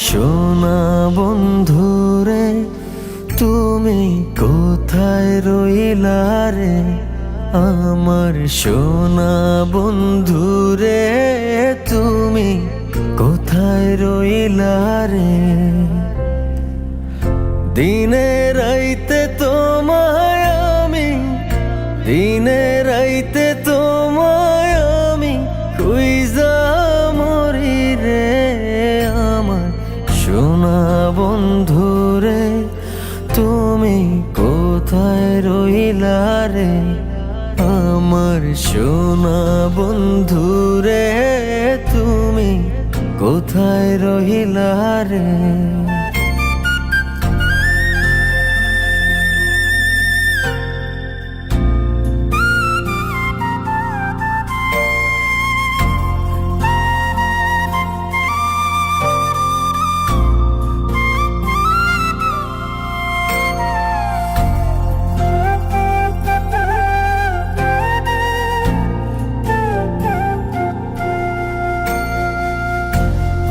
সোনা বন্ধুরে তুমি কোথায় রইলা রে? আমার সোনা বন্ধুরে তুমি কোথায় রইলা রে? দিনে রাইতে তোমায় আমি, দিনে রাইতে তোমায় আমি খুঁজা মরি রে। আমার সোনা বন্ধুরে তুমি কোথায় রইলা রে? আমার সোনা বন্ধুরে তুমি কোথায় রইলা রে?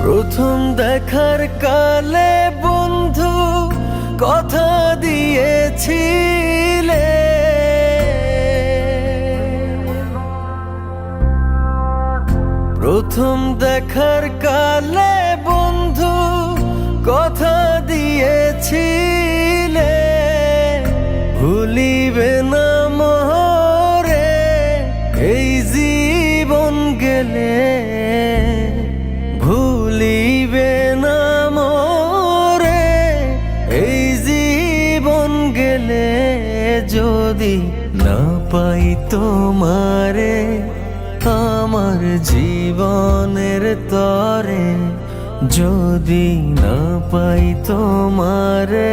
প্রথম দেখার কালে বন্ধু কথা দিয়েছিলে, প্রথম দেখার কালে বন্ধু কথা দিয়েছিলে, ভুলিবে না মোরে এই জীবন গেলে, ভুলিবে না মোরে এই জীবন গেলে। যদি না পাই তোমারে আমার জীবনের তরে, যদি না পাই তোমারে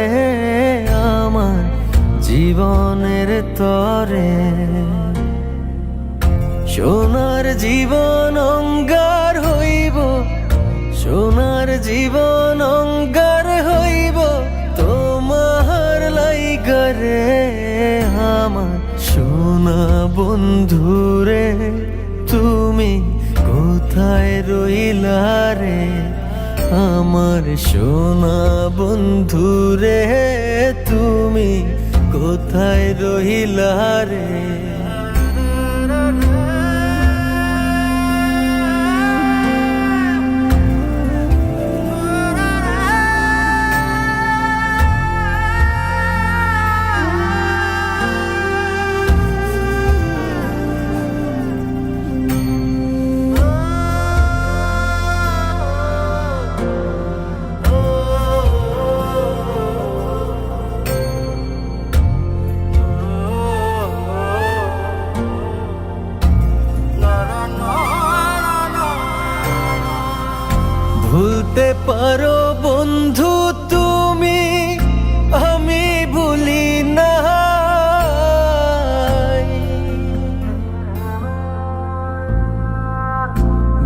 আমার জীবনের তরে, সোনার জীবন অঙ্গার হইব, সোনার জীবন অঙ্গার হইব তোমার লাইগারে। আমার সোনা বন্ধুরে তুমি কোথায় রইলা রে? আমার সোনা বন্ধুরে তুমি কোথায় রইলা রে? ভুলতে পারো বন্ধু তুমি, আমি ভুলি না।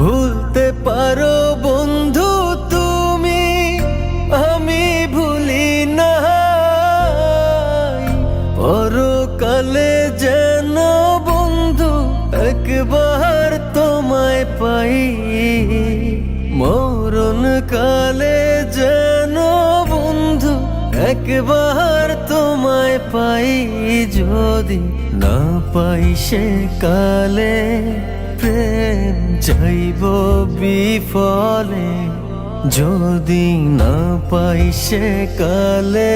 ভুলতে পারো বন্ধু তুমি, আমি ভুলি না। পরকালে যেন বন্ধু একবার তোমায় পাই, মরণ কালে যেন বন্ধু একবার তোমায় পাই। যদি না পাই সে কালে প্রেম যাইব বিফলে, যদি না পাই সে কালে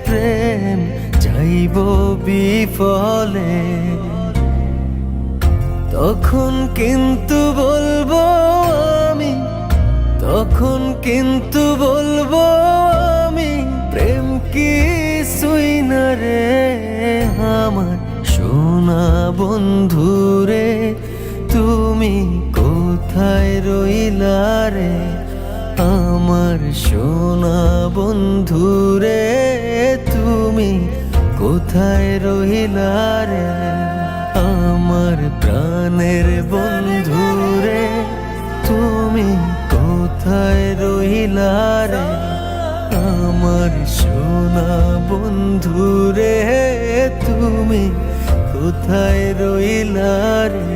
প্রেম যাইব বিফলে। তখন কিন্তু বলবো আমি, তখন কিন্তু বলবো আমি প্রেম কিছুই না রে। আমার সোনা বন্ধুরে তুমি কোথায় রইলা রে? আমার সোনা বন্ধুরে তুমি কোথায় রইলা রে? আমার প্রাণের বন্ধুরে তুমি কোথায় রইলা রে? আমার সোনা বন্ধুরে তুমি কোথায় রইলা রে?